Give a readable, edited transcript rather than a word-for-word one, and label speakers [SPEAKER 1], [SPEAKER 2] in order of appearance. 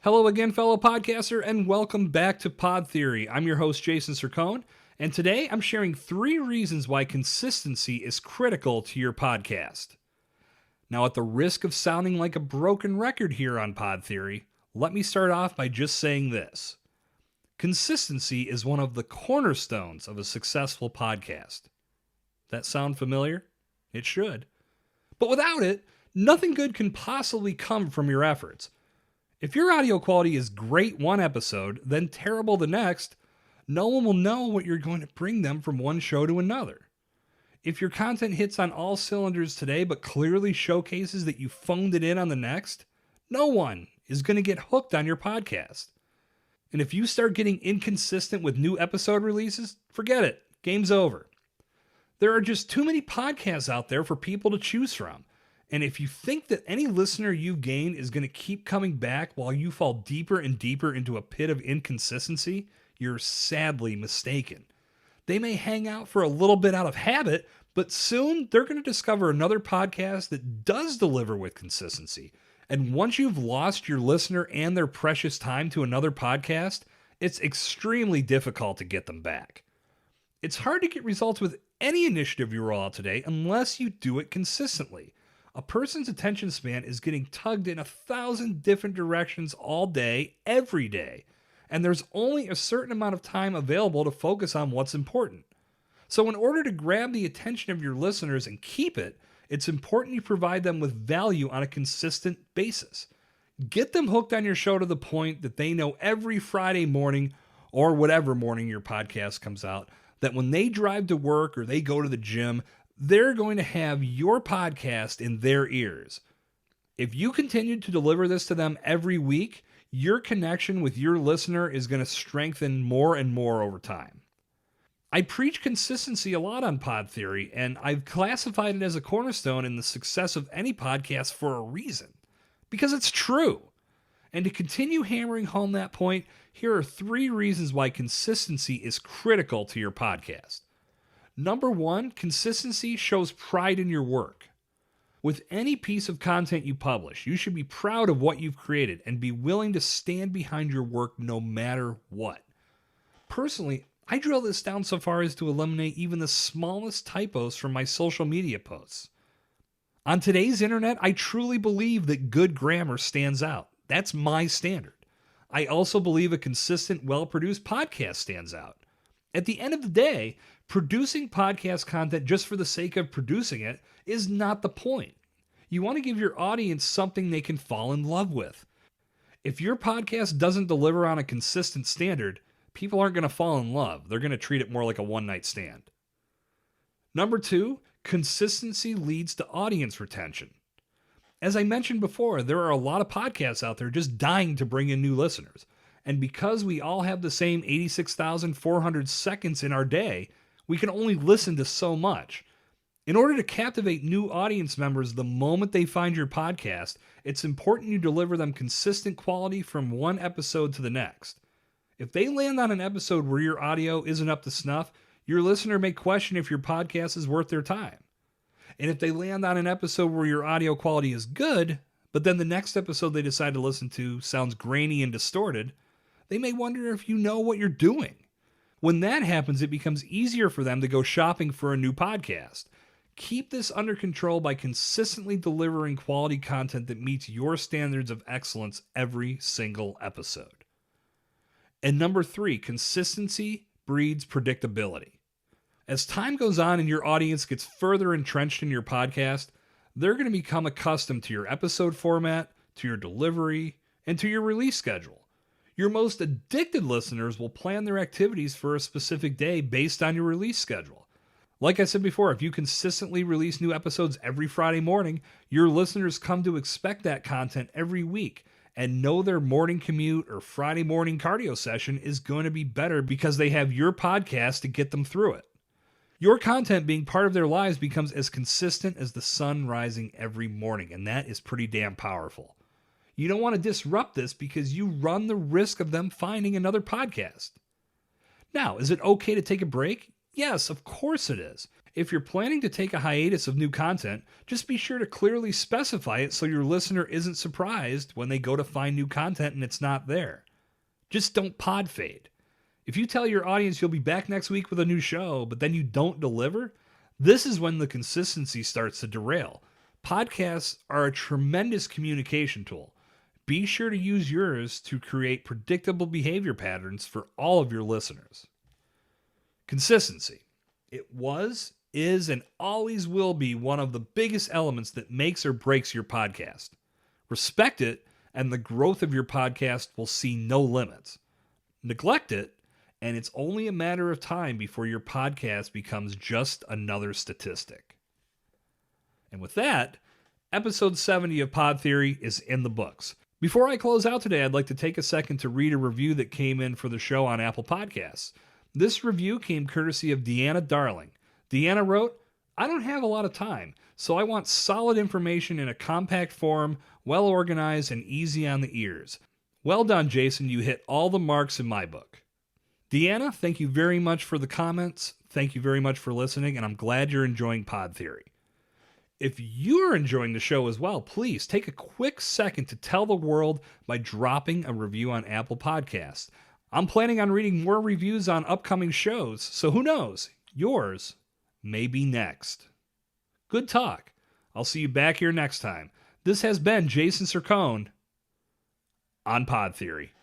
[SPEAKER 1] Hello again, fellow podcaster, and welcome back to Pod Theory. I'm your host, Jason Cercone, and today I'm sharing 3 reasons why consistency is critical to your podcast. Now, at the risk of sounding like a broken record here on Pod Theory, let me start off by just saying this. Consistency is one of the cornerstones of a successful podcast. That sound familiar? It should. But without it, nothing good can possibly come from your efforts. If your audio quality is great one episode, then terrible the next, no one will know what you're going to bring them from one show to another. If your content hits on all cylinders today but clearly showcases that you phoned it in on the next, no one is going to get hooked on your podcast. And if you start getting inconsistent with new episode releases, forget it. Game's over. There are just too many podcasts out there for people to choose from. And if you think that any listener you gain is going to keep coming back while you fall deeper and deeper into a pit of inconsistency, you're sadly mistaken. They may hang out for a little bit out of habit, but soon they're going to discover another podcast that does deliver with consistency. And once you've lost your listener and their precious time to another podcast, it's extremely difficult to get them back. It's hard to get results with any initiative you roll out today unless you do it consistently. A person's attention span is getting tugged in 1,000 different directions all day, every day, and there's only a certain amount of time available to focus on what's important. So in order to grab the attention of your listeners and keep it, it's important you provide them with value on a consistent basis. Get them hooked on your show to the point that they know every Friday morning, or whatever morning your podcast comes out, that when they drive to work or they go to the gym, they're going to have your podcast in their ears. If you continue to deliver this to them every week, your connection with your listener is going to strengthen more and more over time. I preach consistency a lot on Pod Theory, and I've classified it as a cornerstone in the success of any podcast for a reason. Because it's true. And to continue hammering home that point, here are 3 reasons why consistency is critical to your podcast. Number 1, consistency shows pride in your work. With any piece of content you publish, you should be proud of what you've created and be willing to stand behind your work no matter what. Personally, I drill this down so far as to eliminate even the smallest typos from my social media posts. On today's internet, I truly believe that good grammar stands out. That's my standard. I also believe a consistent, well-produced podcast stands out. At the end of the day, producing podcast content just for the sake of producing it is not the point. You want to give your audience something they can fall in love with. If your podcast doesn't deliver on a consistent standard, people aren't going to fall in love. They're going to treat it more like a one-night stand. Number 2, consistency leads to audience retention. As I mentioned before, there are a lot of podcasts out there just dying to bring in new listeners. And because we all have the same 86,400 seconds in our day, we can only listen to so much. In order to captivate new audience members the moment they find your podcast, it's important you deliver them consistent quality from one episode to the next. If they land on an episode where your audio isn't up to snuff, your listener may question if your podcast is worth their time. And if they land on an episode where your audio quality is good, but then the next episode they decide to listen to sounds grainy and distorted, they may wonder if you know what you're doing. When that happens, it becomes easier for them to go shopping for a new podcast. Keep this under control by consistently delivering quality content that meets your standards of excellence every single episode. And number 3, consistency breeds predictability. As time goes on and your audience gets further entrenched in your podcast, they're going to become accustomed to your episode format, to your delivery, and to your release schedule. Your most addicted listeners will plan their activities for a specific day based on your release schedule. Like I said before, if you consistently release new episodes every Friday morning, your listeners come to expect that content every week and know their morning commute or Friday morning cardio session is going to be better because they have your podcast to get them through it. Your content being part of their lives becomes as consistent as the sun rising every morning, and that is pretty damn powerful. You don't want to disrupt this because you run the risk of them finding another podcast. Now, is it okay to take a break? Yes, of course it is. If you're planning to take a hiatus of new content, just be sure to clearly specify it so your listener isn't surprised when they go to find new content and it's not there. Just don't pod fade. If you tell your audience you'll be back next week with a new show, but then you don't deliver, this is when the consistency starts to derail. Podcasts are a tremendous communication tool. Be sure to use yours to create predictable behavior patterns for all of your listeners. Consistency. It was, is, and always will be one of the biggest elements that makes or breaks your podcast. Respect it, and the growth of your podcast will see no limits. Neglect it, and it's only a matter of time before your podcast becomes just another statistic. And with that, episode 70 of Pod Theory is in the books. Before I close out today, I'd like to take a second to read a review that came in for the show on Apple Podcasts. This review came courtesy of Deanna Darling. Deanna wrote, "I don't have a lot of time, so I want solid information in a compact form, well organized, and easy on the ears. Well done, Jason. You hit all the marks in my book." Deanna, thank you very much for the comments. Thank you very much for listening, and I'm glad you're enjoying Pod Theory. If you're enjoying the show as well, please take a quick second to tell the world by dropping a review on Apple Podcasts. I'm planning on reading more reviews on upcoming shows, so who knows? Yours may be next. Good talk. I'll see you back here next time. This has been Jason Cercone on Pod Theory.